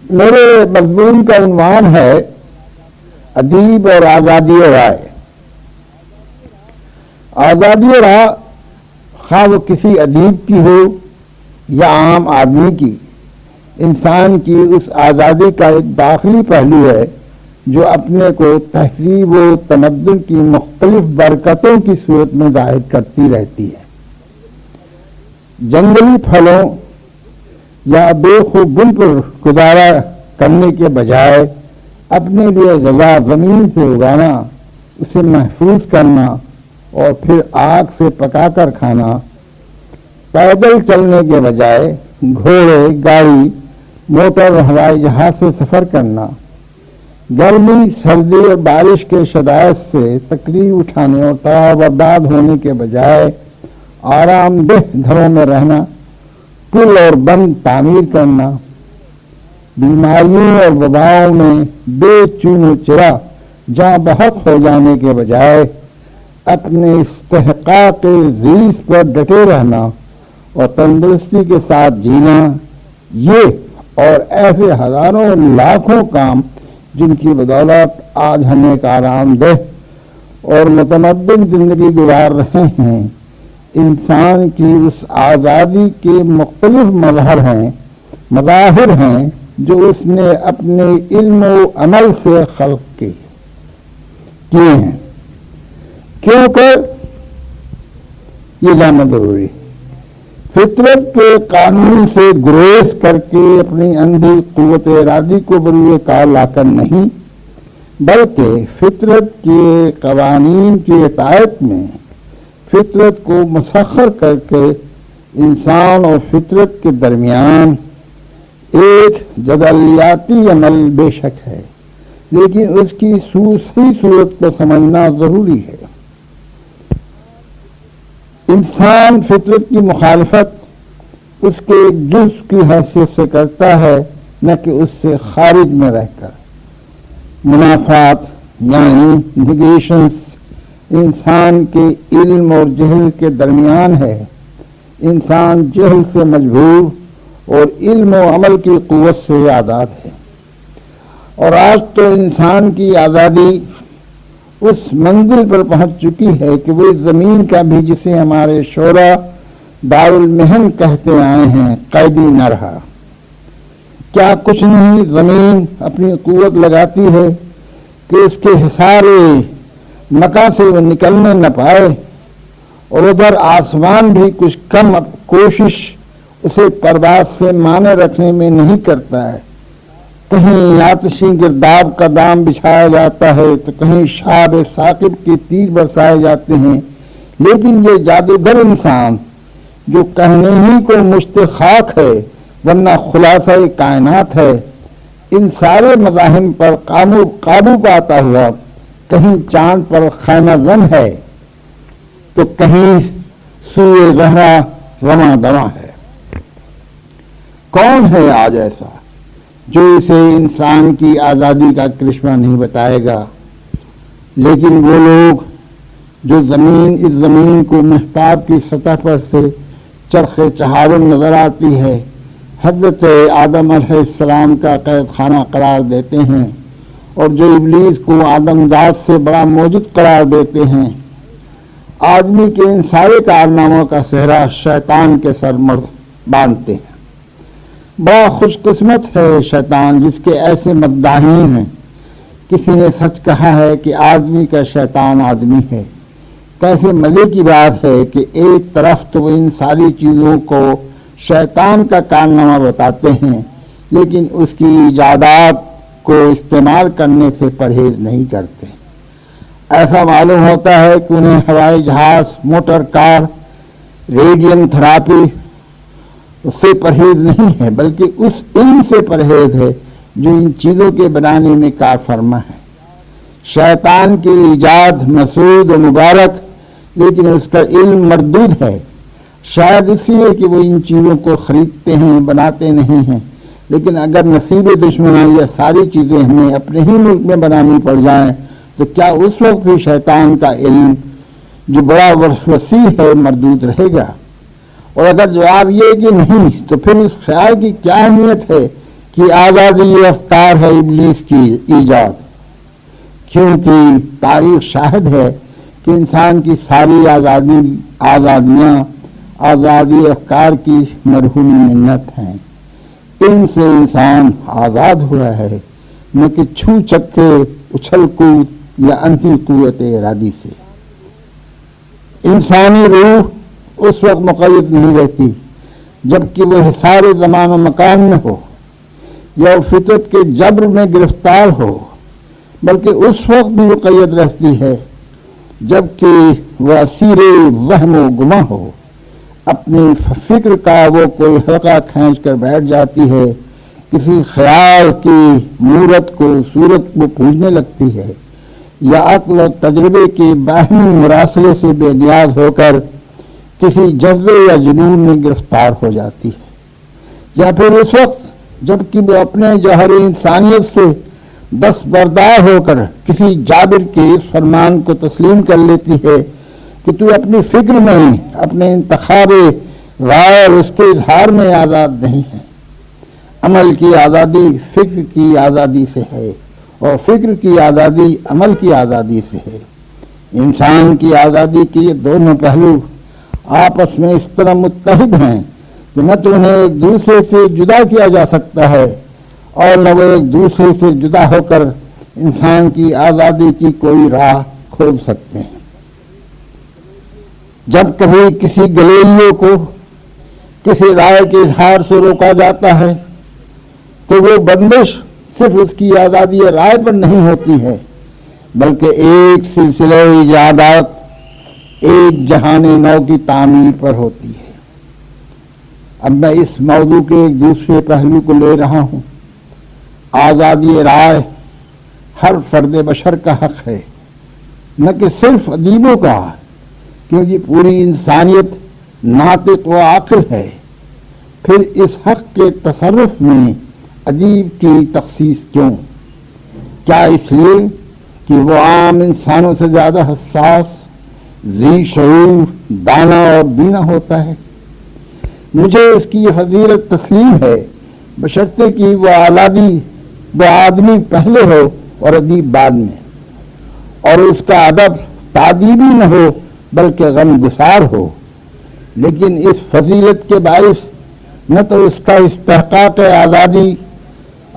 میرے مضمون کا عنوان ہے ادیب اور آزادی رائے۔ آزادی رائے خواہ وہ کسی ادیب کی ہو یا عام آدمی کی، انسان کی اس آزادی کا ایک داخلی پہلو ہے جو اپنے کو تہذیب و تمدن کی مختلف برکتوں کی صورت میں ظاہر کرتی رہتی ہے۔ جنگلی پھلوں یا بے خوب گل پر گزارا کرنے کے بجائے اپنے لیے غذا زمین سے اگانا، اسے محفوظ کرنا اور پھر آگ سے پکا کر کھانا، پیدل چلنے کے بجائے گھوڑے، گاڑی، موٹر اور ہوائی جہاز سے سفر کرنا، گرمی، سردی اور بارش کے شدائد سے تکلیف اٹھانے اور تباہ برباد ہونے کے بجائے آرام دہ گھروں میں رہنا، پل اور بند تعمیر کرنا، بیماریوں اور وباؤں میں بے چون و چرا جاں بحق ہو جانے کے بجائے اپنے استحقاق زیست پر ڈٹے رہنا اور تندرستی کے ساتھ جینا، یہ اور ایسے ہزاروں لاکھوں کام جن کی بدولت آج ہم ایک آرام دہ اور متمدن زندگی گزار رہے ہیں، انسان کی اس آزادی کے مختلف مظاہر ہیں جو اس نے اپنے علم و عمل سے خلق کیے ہیں۔ کیونکہ یہ جاننا ضروری ہے، فطرت کے قانون سے گریز کر کے اپنی اندھی قوت ارادی کو بروئے کار لا کر نہیں، بلکہ فطرت کے قوانین کی اطاعت میں فطرت کو مسخر کر کے انسان اور فطرت کے درمیان ایک جدلیاتی عمل بے شک ہے، لیکن اس کی صحیح صورت کو سمجھنا ضروری ہے۔ انسان فطرت کی مخالفت اس کے ایک جز کی حیثیت سے کرتا ہے، نہ کہ اس سے خارج میں رہ کر۔ منافعات یعنی نیگیشنز انسان کے علم اور جہل کے درمیان ہے۔ انسان جہل سے مجبور اور علم و عمل کی قوت سے آزاد ہے، اور آج تو انسان کی آزادی اس منزل پر پہنچ چکی ہے کہ وہ اس زمین کا بھی، جسے ہمارے شعرا دارالمحن کہتے آئے ہیں، قیدی نہ رہا۔ کیا کچھ نہیں، زمین اپنی قوت لگاتی ہے کہ اس کے حصارے مکان سے وہ نکلنے نہ پائے، اور ادھر آسمان بھی کچھ کم کوشش اسے پرواز سے مانے رکھنے میں نہیں کرتا ہے۔ کہیں آتشی گرداب کا دام بچھایا جاتا ہے تو کہیں شاب ثاقب کے تیر برسائے جاتے ہیں، لیکن یہ جادوگر انسان جو کہنے ہی کو مشت خاک ہے ورنہ خلاصہ کائنات ہے، ان سارے مزاحم پر قابو پاتا ہوا کہیں چاند پر خیمہ زن ہے تو کہیں سوئے زہرا رواں دواں ہے۔ کون ہے آج ایسا جو اسے انسان کی آزادی کا کرشمہ نہیں بتائے گا؟ لیکن وہ لوگ جو اس زمین کو مہتاب کی سطح پر سے چرخ چہارم نظر آتی ہے، حضرت آدم علیہ السلام کا قید خانہ قرار دیتے ہیں، اور جو ابلیس کو آدم ذات سے بڑا موجد قرار دیتے ہیں، آدمی کے ان سارے کارناموں کا صحرا شیطان کے سر باندھتے ہیں۔ بڑا خوش قسمت ہے شیطان جس کے ایسے مداحین ہیں۔ کسی نے سچ کہا ہے کہ آدمی کا شیطان آدمی ہے۔ کیسے مزے کی بات ہے کہ ایک طرف تو وہ ان ساری چیزوں کو شیطان کا کارنامہ بتاتے ہیں، لیکن اس کی ایجادات کو استعمال کرنے سے پرہیز نہیں کرتے۔ ایسا معلوم ہوتا ہے کہ انہیں ہوائی جہاز، موٹر کار، ریڈیم تھراپی اس سے پرہیز نہیں ہے، بلکہ اس علم سے پرہیز ہے جو ان چیزوں کے بنانے میں کار فرما ہے۔ شیطان کی ایجاد مسعود و مبارک، لیکن اس کا علم مردود ہے، شاید اس لیے کہ وہ ان چیزوں کو خریدتے ہیں، بناتے نہیں ہیں۔ لیکن اگر نصیب دشمنان یہ ساری چیزیں ہمیں اپنے ہی ملک میں بنانی پڑ جائیں تو کیا اس وقت بھی شیطان کا علم جو بڑا وسیع ہے مردود رہے گا؟ اور اگر جواب یہ کہ نہیں، تو پھر اس خیال کی کیا اہمیت ہے کہ آزادی افکار ہے ابلیس کی ایجاد، کیونکہ تاریخ شاہد ہے کہ انسان کی ساری آزادیاں آزادی افکار کی مرہونی منت ہیں۔ ان سے انسان آزاد ہوا ہے، نہ کہ چھو چکے اچھل کود یا انفی قوت ارادی سے۔ انسانی روح اس وقت مقید نہیں رہتی جبکہ وہ حصار زمان و مکان میں ہو یا فطرت کے جبر میں گرفتار ہو، بلکہ اس وقت بھی مقید رہتی ہے جبکہ وہ اسیر وہم و گماں ہو۔ اپنی فکر کا وہ کوئی حلقہ کھینچ کر بیٹھ جاتی ہے، کسی خیال کی مورت کو صورت کو پوجنے لگتی ہے، یا عقل و تجربے کے باہمی مراسلے سے بے نیاز ہو کر کسی جذبے یا جنون میں گرفتار ہو جاتی ہے، یا پھر اس وقت جبکہ وہ اپنے جوہر انسانیت سے دستبردار ہو کر کسی جابر کے اس فرمان کو تسلیم کر لیتی ہے کہ تو اپنی فکر میں اپنے انتخاب رائے اور اس کے اظہار میں آزاد نہیں ہے۔ عمل کی آزادی فکر کی آزادی سے ہے اور فکر کی آزادی عمل کی آزادی سے ہے۔ انسان کی آزادی کے یہ دونوں پہلو آپس میں اس طرح متحد ہیں کہ نہ تو انہیں ایک دوسرے سے جدا کیا جا سکتا ہے اور نہ وہ ایک دوسرے سے جدا ہو کر انسان کی آزادی کی کوئی راہ کھول سکتے ہیں۔ جب کبھی کسی گلیریوں کو کسی رائے کے اظہار سے روکا جاتا ہے تو وہ بندش صرف اس کی آزادی رائے پر نہیں ہوتی ہے، بلکہ ایک سلسلہ ایجادات ایک جہان نو کی تعمیر پر ہوتی ہے۔ اب میں اس موضوع کے ایک دوسرے پہلو کو لے رہا ہوں۔ آزادی رائے ہر فرد بشر کا حق ہے، نہ کہ صرف ادیبوں کا، کیونکہ پوری انسانیت ناطق و عاقل ہے۔ پھر اس حق کے تصرف میں ادیب کی تخصیص کیوں؟ کیا اس لیے کہ وہ عام انسانوں سے زیادہ حساس، ذی شعور، دانا اور بینا ہوتا ہے؟ مجھے اس کی یہ فضیلت تسلیم ہے، بشرطے کہ وہ آدمی پہلے ہو اور ادیب بعد میں، اور اس کا ادب تعدیبی نہ ہو بلکہ غم گسار ہو۔ لیکن اس فضیلت کے باعث نہ تو اس کا استحقاق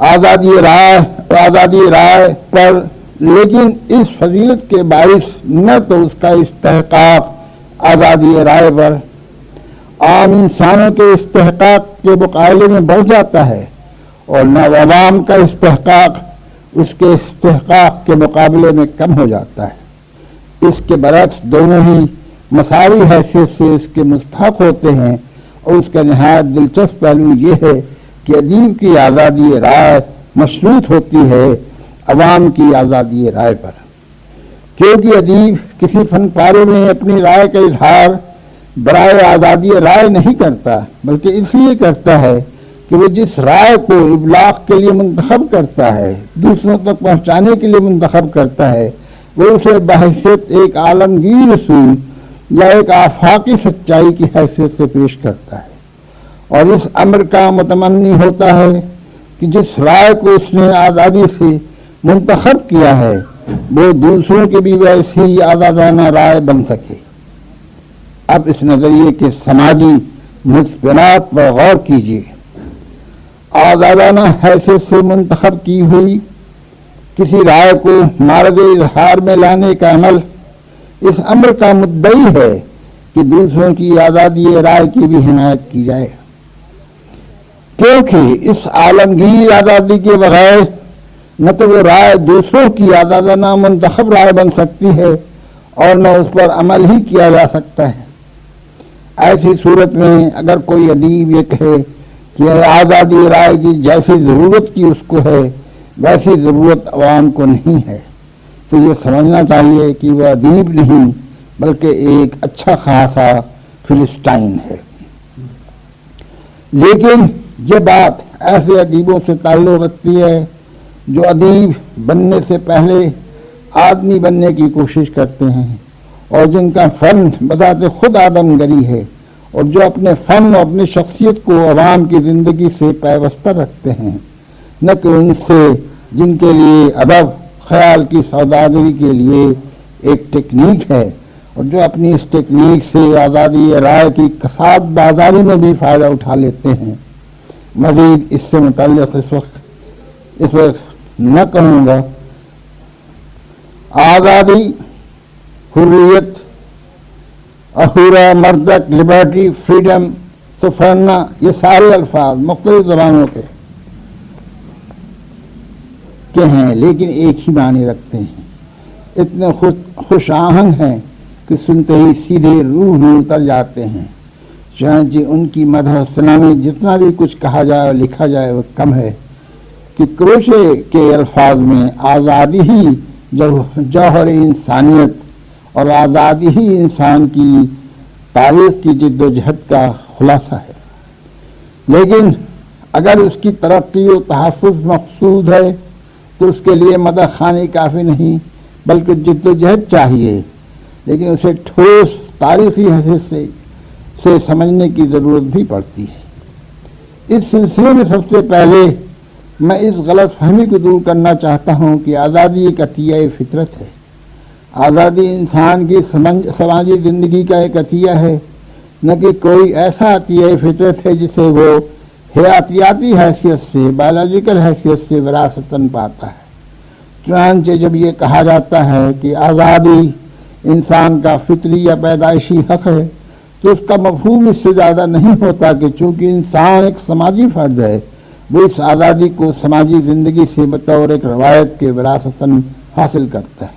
آزادی رائے پر، لیکن اس فضیلت کے باعث نہ تو اس کا استحقاق آزادی رائے پر عام انسانوں کے استحقاق کے مقابلے میں بڑھ جاتا ہے، اور نہ عوام کا استحقاق اس کے استحقاق کے مقابلے میں کم ہو جاتا ہے۔ اس کے برعکس دونوں ہی مساوی حیثیت سے اس کے مستحق ہوتے ہیں، اور اس کا نہایت دلچسپ پہلو یہ ہے کہ ادیب کی آزادی رائے مشروط ہوتی ہے عوام کی آزادی رائے پر، کیونکہ ادیب کسی فن پارے میں اپنی رائے کا اظہار برائے آزادی رائے نہیں کرتا، بلکہ اس لیے کرتا ہے کہ وہ جس رائے کو ابلاغ کے لیے منتخب کرتا ہے، دوسروں تک پہنچانے کے لیے منتخب کرتا ہے، وہ اسے بحیثیت ایک عالمگیر اصول یا ایک آفاقی سچائی کی حیثیت سے پیش کرتا ہے، اور اس امر کا متمنی ہوتا ہے کہ جس رائے کو اس نے آزادی سے منتخب کیا ہے وہ دوسروں کی بھی ویسی ہی آزادانہ رائے بن سکے۔ اب اس نظریے کے سماجی مصبرات پر غور کیجیے۔ آزادانہ حیثیت سے منتخب کی ہوئی کسی رائے کو مارد اظہار میں لانے کا عمل اس امر کا مدعی ہے کہ دوسروں کی آزادی رائے کی بھی حمایت کی جائے، کیونکہ اس عالمگیر آزادی کے بغیر نہ تو وہ رائے دوسروں کی آزادانہ منتخب رائے بن سکتی ہے اور نہ اس پر عمل ہی کیا جا سکتا ہے۔ ایسی صورت میں اگر کوئی ادیب یہ کہے کہ آزادی رائے کی جیسی ضرورت کی اس کو ہے ویسی ضرورت عوام کو نہیں ہے، تو یہ سمجھنا چاہیے کہ وہ ادیب نہیں بلکہ ایک اچھا خاصا فلسطین ہے۔ لیکن یہ بات ایسے ادیبوں سے تعلق رکھتی ہے جو ادیب بننے سے پہلے آدمی بننے کی کوشش کرتے ہیں اور جن کا فن بذات خود آدم گری ہے، اور جو اپنے فن اور اپنی شخصیت کو عوام کی زندگی سے پیوستہ رکھتے ہیں۔ نہ کہ ان سے جن کے لیے ادب خیال کی سوداگری کے لیے ایک ٹیکنیک ہے، اور جو اپنی اس ٹیکنیک سے آزادی رائے کی کساد بازاری میں بھی فائدہ اٹھا لیتے ہیں۔ مزید اس سے متعلق اس وقت نہ کہوں گا۔ آزادی، حریت، احورا، مردک، لبرٹی، فریڈم، سفرنا، یہ سارے الفاظ مختلف زبانوں کے ہیں، لیکن ایک ہی معنی رکھتے ہیں۔ اتنے خوش آہنگ ہیں کہ سنتے ہی سیدھے روح میں اتر جاتے ہیں۔ چنانچہ ان کی مدح و ثنا میں جتنا بھی کچھ کہا جائے اور لکھا جائے وہ کم ہے کہ کروشے کے الفاظ میں آزادی ہی جوہر انسانیت اور آزادی ہی انسان کی تاریخ کی جد و جہد کا خلاصہ ہے۔ لیکن اگر اس کی ترقی و تحفظ مقصود ہے تو اس کے لیے مدح خوانی کافی نہیں بلکہ جد و جہد چاہیے، لیکن اسے ٹھوس تاریخی حیثیت سے سمجھنے کی ضرورت بھی پڑتی ہے۔ اس سلسلے میں سب سے پہلے میں اس غلط فہمی کو دور کرنا چاہتا ہوں کہ آزادی ایک عطیہ فطرت ہے۔ آزادی انسان کی سماجی زندگی کا ایک عطیہ ہے، نہ کہ کوئی ایسا عطیہ فطرت ہے جسے وہ حیاتیاتی حیثیت سے، بایولوجیکل حیثیت سے وراثتاً پاتا ہے۔ چنانچہ جب یہ کہا جاتا ہے کہ آزادی انسان کا فطری یا پیدائشی حق ہے تو اس کا مفہوم اس سے زیادہ نہیں ہوتا کہ چونکہ انسان ایک سماجی فرد ہے، وہ اس آزادی کو سماجی زندگی سے بطور ایک روایت کے وراثتاً حاصل کرتا ہے،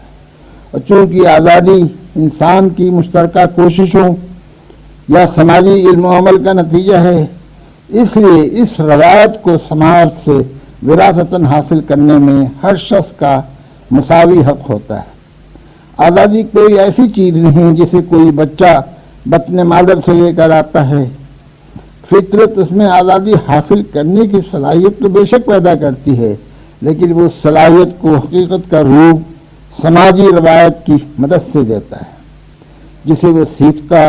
اور چونکہ آزادی انسان کی مشترکہ کوششوں یا سماجی علم و عمل کا نتیجہ ہے، اس لیے اس روایت کو سماج سے وراثتاً حاصل کرنے میں ہر شخص کا مساوی حق ہوتا ہے۔ آزادی کوئی ایسی چیز نہیں جسے کوئی بچہ بطن مادر سے لے کر آتا ہے۔ فطرت اس میں آزادی حاصل کرنے کی صلاحیت تو بے شک پیدا کرتی ہے، لیکن وہ صلاحیت کو حقیقت کا روپ سماجی روایت کی مدد سے دیتا ہے، جسے وہ سیکھتا،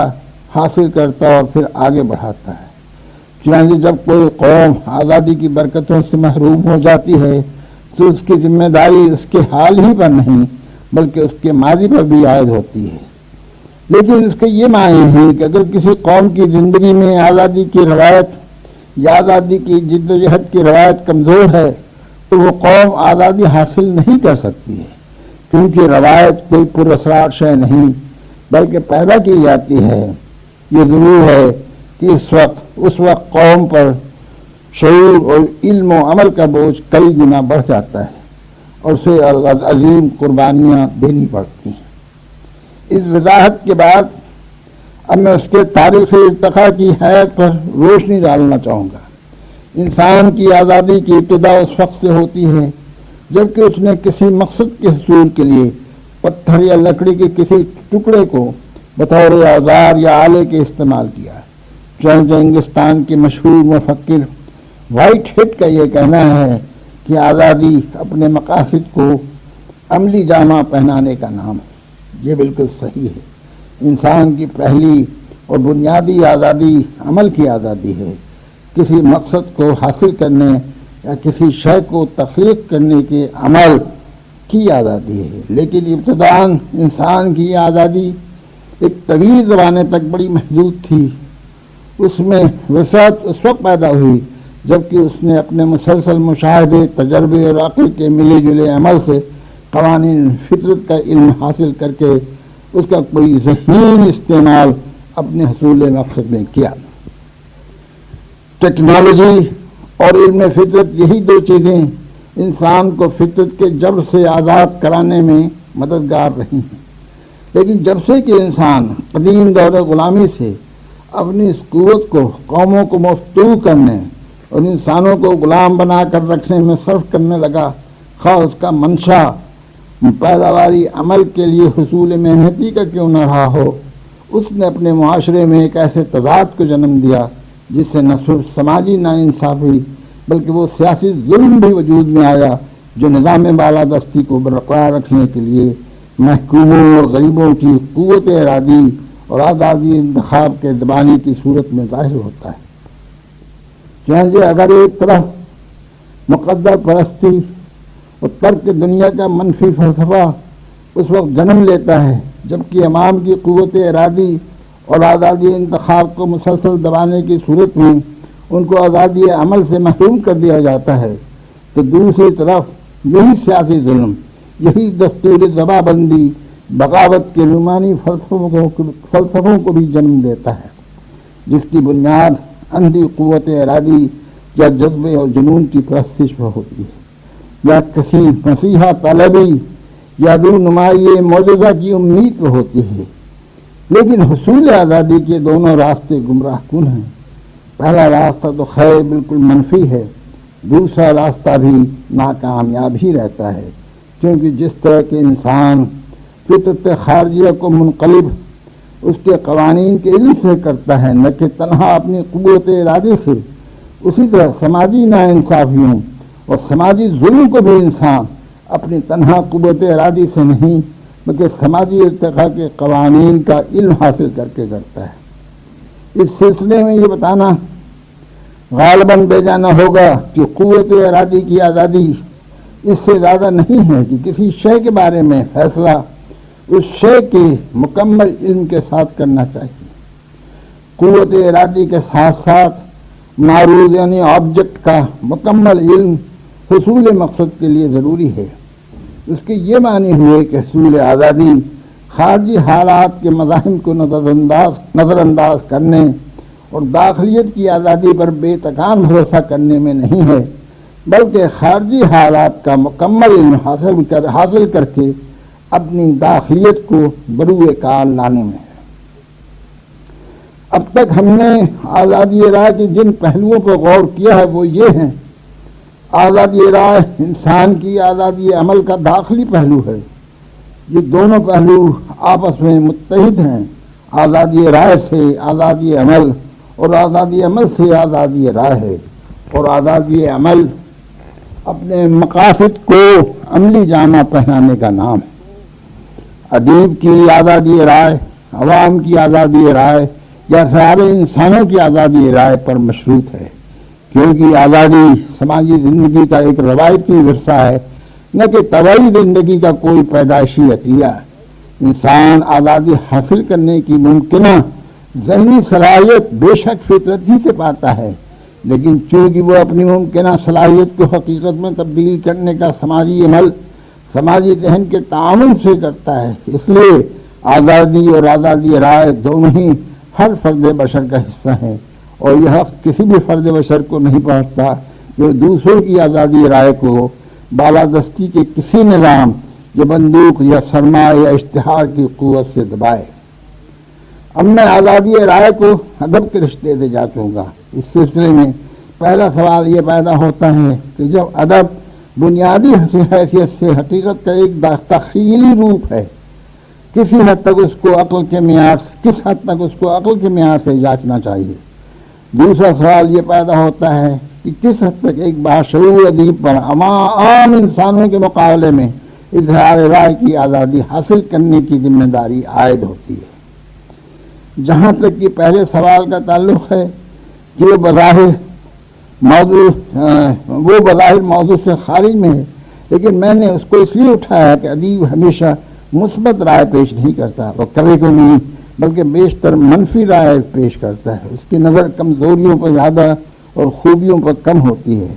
حاصل کرتا اور پھر آگے بڑھاتا ہے۔ چنانچہ جب کوئی قوم آزادی کی برکتوں سے محروم ہو جاتی ہے تو اس کی ذمہ داری اس کے حال ہی پر نہیں بلکہ اس کے ماضی پر بھی عائد ہوتی ہے۔ لیکن اس کے یہ معنی ہے کہ اگر کسی قوم کی زندگی میں آزادی کی روایت یا آزادی کی جد و جہد کی روایت کمزور ہے تو وہ قوم آزادی حاصل نہیں کر سکتی ہے، کیونکہ روایت کوئی پر اسرار شے نہیں بلکہ پیدا کی جاتی ہے۔ یہ ضرور ہے کہ اس وقت قوم پر شعور اور علم و عمل کا بوجھ کئی گنا بڑھ جاتا ہے اور اسے عظیم قربانیاں دینی پڑتی ہیں۔ اس وضاحت کے بعد اب میں اس کے تاریخی ارتقاء کی حیات پر روشنی ڈالنا چاہوں گا۔ انسان کی آزادی کی ابتدا اس وقت سے ہوتی ہے جبکہ اس نے کسی مقصد کے حصول کے لیے پتھر یا لکڑی کے کسی ٹکڑے کو بطور اوزار یا آلے کے استعمال کیا۔ چنانچہ انگلستان کے مشہور مفکر وائٹ ہیڈ کا یہ کہنا ہے کہ آزادی اپنے مقاصد کو عملی جامہ پہنانے کا نام ہے۔ یہ بالکل صحیح ہے۔ انسان کی پہلی اور بنیادی آزادی عمل کی آزادی ہے، کسی مقصد کو حاصل کرنے یا کسی شے کو تخلیق کرنے کے عمل کی آزادی ہے۔ لیکن ابتداً انسان کی آزادی ایک طویل زمانے تک بڑی محدود تھی۔ اس میں وسعت اس وقت پیدا ہوئی جبکہ اس نے اپنے مسلسل مشاہدے، تجربے اور عقل کے ملے جلے عمل سے قوانین فطرت کا علم حاصل کر کے اس کا کوئی ذہین استعمال اپنے حصول مقصد میں کیا۔ ٹیکنالوجی اور علم فطرت، یہی دو چیزیں انسان کو فطرت کے جبر سے آزاد کرانے میں مددگار رہی ہیں۔ لیکن جب سے کہ انسان قدیم دور غلامی سے اپنی اس قوت کو قوموں کو مفتوح کرنے اور انسانوں کو غلام بنا کر رکھنے میں صرف کرنے لگا، خواہ اس کا منشا پیداواری عمل کے لیے حصول محنتی کا کیوں نہ رہا ہو، اس نے اپنے معاشرے میں ایک ایسے تضاد کو جنم دیا جس سے نہ صرف سماجی ناانصافی بلکہ وہ سیاسی ظلم بھی وجود میں آیا جو نظام بالادستی کو برقرار رکھنے کے لیے محکوموں اور غریبوں کی قوت ارادی اور آزادی انتخاب کے دبانے کی صورت میں ظاہر ہوتا ہے۔ چنانچہ اگر ایک طرف مقدر پرستی اور ترک دنیا کا منفی فلسفہ اس وقت جنم لیتا ہے جبکہ امام کی قوت ارادی اور آزادی انتخاب کو مسلسل دبانے کی صورت میں ان کو آزادی عمل سے محروم کر دیا جاتا ہے، تو دوسری طرف یہی سیاسی ظلم، یہی دستور ضبع بندی بغاوت کے رومانی فلسفوں کو بھی جنم دیتا ہے، جس کی بنیاد اندھی قوت ارادی یا جذبے اور جنون کی پرستش پر ہوتی ہے، یا کسی مسیحا طلبی یا رونمائی معجزہ کی امید پر ہوتی ہے۔ لیکن حصول آزادی کے دونوں راستے گمراہ کن ہیں۔ پہلا راستہ تو خیر بالکل منفی ہے، دوسرا راستہ بھی ناکامیاب ہی رہتا ہے، کیونکہ جس طرح کے انسان فطرت خارجیہ کو منقلب اس کے قوانین کے علم سے کرتا ہے نہ کہ تنہا اپنی قوت ارادے سے، اسی طرح سماجی ناانصافیوں اور سماجی ظلم کو بھی انسان اپنی تنہا قوت ارادی سے نہیں بلکہ سماجی ارتقاء کے قوانین کا علم حاصل کر کے کرتا ہے۔ اس سلسلے میں یہ بتانا غالباً بے جانا ہوگا کہ قوت ارادی کی آزادی اس سے زیادہ نہیں ہے کہ کسی شے کے بارے میں فیصلہ اس شے کے مکمل علم کے ساتھ کرنا چاہیے۔ قوت ارادی کے ساتھ ساتھ معروض یعنی آبجیکٹ کا مکمل علم حصول مقصد کے لیے ضروری ہے۔ اس کے یہ معنی ہوئے کہ حصول آزادی خارجی حالات کے مزاحم کو نظر انداز کرنے اور داخلیت کی آزادی پر بے تکان بھروسہ کرنے میں نہیں ہے، بلکہ خارجی حالات کا مکمل علم حاصل کر کے اپنی داخلیت کو بروئے کار لانے میں ہے۔ اب تک ہم نے آزادی رائے کے جن پہلوؤں پر غور کیا ہے وہ یہ ہیں: آزادی رائے انسان کی آزادی عمل کا داخلی پہلو ہے۔ یہ دونوں پہلو آپس میں متحد ہیں، آزادی رائے سے آزادی عمل اور آزادی عمل سے آزادی رائے ہے، اور آزادی عمل اپنے مقاصد کو عملی جامہ پہنانے کا نام ہے۔ ادیب کی آزادی رائے عوام کی آزادی رائے یا سارے انسانوں کی آزادی رائے پر مشروط ہے، کیونکہ آزادی سماجی زندگی کا ایک روایتی ورثہ ہے، نہ کہ طبعی زندگی کا کوئی پیدائشی عطیہ۔ انسان آزادی حاصل کرنے کی ممکنہ ذہنی صلاحیت بے شک فطرت ہی سے پاتا ہے، لیکن چونکہ وہ اپنی ممکنہ صلاحیت کو حقیقت میں تبدیل کرنے کا سماجی عمل سماجی ذہن کے تعاون سے کرتا ہے، اس لیے آزادی اور آزادی رائے دونوں ہی ہر فرد بشر کا حصہ ہیں، اور یہ حق کسی بھی فرد بشر کو نہیں پہنچتا جو دوسروں کی آزادی رائے کو بالادستی کے کسی نظام یا بندوق یا سرمایہ یا اشتہار کی قوت سے دبائے۔ اب میں آزادی رائے کو ادب کے رشتے سے جانچوں گا۔ اس سلسلے میں پہلا سوال یہ پیدا ہوتا ہے کہ جب ادب بنیادی حیثیت سے حقیقت کا ایک تخیلی روپ ہے، کس حد تک اس کو عقل کے معیار سے جانچنا چاہیے؟ دوسرا سوال یہ پیدا ہوتا ہے کہ کس حد تک ایک باشعور ادیب پر عام انسانوں کے مقابلے میں اظہار رائے کی آزادی حاصل کرنے کی ذمہ داری عائد ہوتی ہے۔ جہاں تک کہ پہلے سوال کا تعلق ہے کہ وہ بظاہر موضوع سے خارج میں ہے، لیکن میں نے اس کو اس لیے اٹھایا کہ ادیب ہمیشہ مثبت رائے پیش نہیں کرتا، وہ کبھی کبھی بلکہ بیشتر منفی رائے پیش کرتا ہے۔ اس کی نظر کمزوریوں پر زیادہ اور خوبیوں پر کم ہوتی ہے۔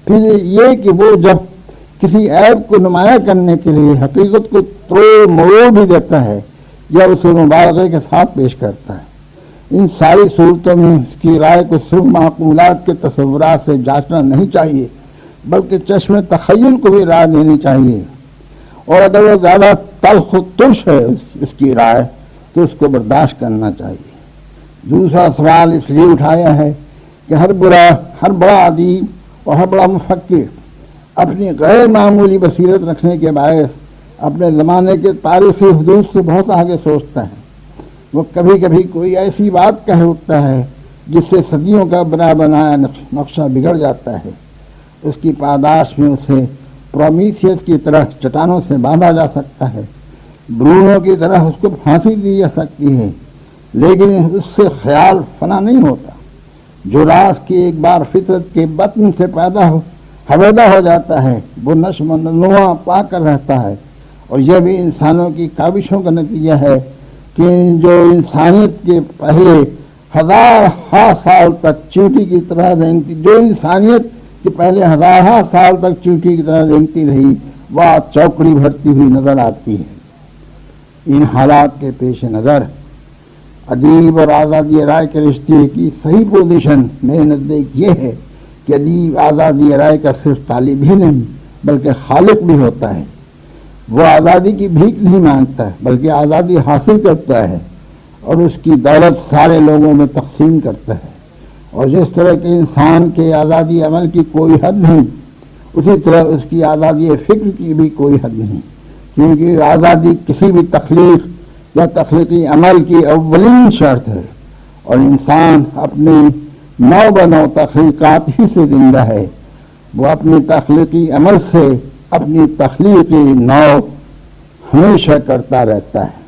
پھر یہ کہ وہ جب کسی عیب کو نمایاں کرنے کے لیے حقیقت کو توڑ مروڑ بھی دیتا ہے یا اسے مبالغے کے ساتھ پیش کرتا ہے۔ ان ساری صورتوں میں اس کی رائے کو صرف معقولات کے تصورات سے جانچنا نہیں چاہیے، بلکہ چشم تخیل کو بھی رائے دینی چاہیے، اور اگر وہ زیادہ تلخ و ترش ہے اس کی رائے تو اس کو برداشت کرنا چاہیے۔ دوسرا سوال اس لیے اٹھایا ہے کہ ہر بڑا ادیب اور ہر بڑا مفکر اپنی غیر معمولی بصیرت رکھنے کے باعث اپنے زمانے کے تاریخی حدود سے بہت آگے سوچتا ہے۔ وہ کبھی کبھی کوئی ایسی بات کہہ اٹھتا ہے جس سے صدیوں کا بنایا نقشہ بگڑ جاتا ہے۔ اس کی پاداش میں اسے پرومیتھیس کی طرح چٹانوں سے باندھا جا سکتا ہے، برونو کی طرح اس کو پھانسی دی جا سکتی ہے، لیکن اس سے خیال فنا نہیں ہوتا۔ جو راز کی ایک بار فطرت کے بطن سے پیدا ہو حویدہ ہو جاتا ہے، وہ نشو و نما پا کر رہتا ہے۔ اور یہ بھی انسانوں کی کاوشوں کا نتیجہ ہے کہ جو انسانیت کے پہلے ہزار سال تک چیونٹی کی طرح رینگتی، جو انسانیت کے پہلے ہزار سال تک چیونٹی کی طرح رینگتی رہی، وہ چوکڑی بھرتی ہوئی نظر آتی ہے۔ ان حالات کے پیش نظر ادیب اور آزادی رائے کے رشتے کی صحیح پوزیشن میرے نزدیک یہ ہے کہ ادیب آزادی رائے کا صرف طالب ہی نہیں بلکہ خالق بھی ہوتا ہے۔ وہ آزادی کی بھیک نہیں مانگتا ہے بلکہ آزادی حاصل کرتا ہے اور اس کی دولت سارے لوگوں میں تقسیم کرتا ہے۔ اور جس طرح کہ انسان کے آزادی عمل کی کوئی حد نہیں، اسی طرح اس کی آزادی فکر کی بھی کوئی حد نہیں، کیونکہ آزادی کسی بھی تخلیق یا تخلیقی عمل کی اولین شرط ہے، اور انسان اپنی نو بنو تخلیقات ہی سے زندہ ہے۔ وہ اپنی تخلیقی عمل سے اپنی تخلیقی نو ہمیشہ کرتا رہتا ہے۔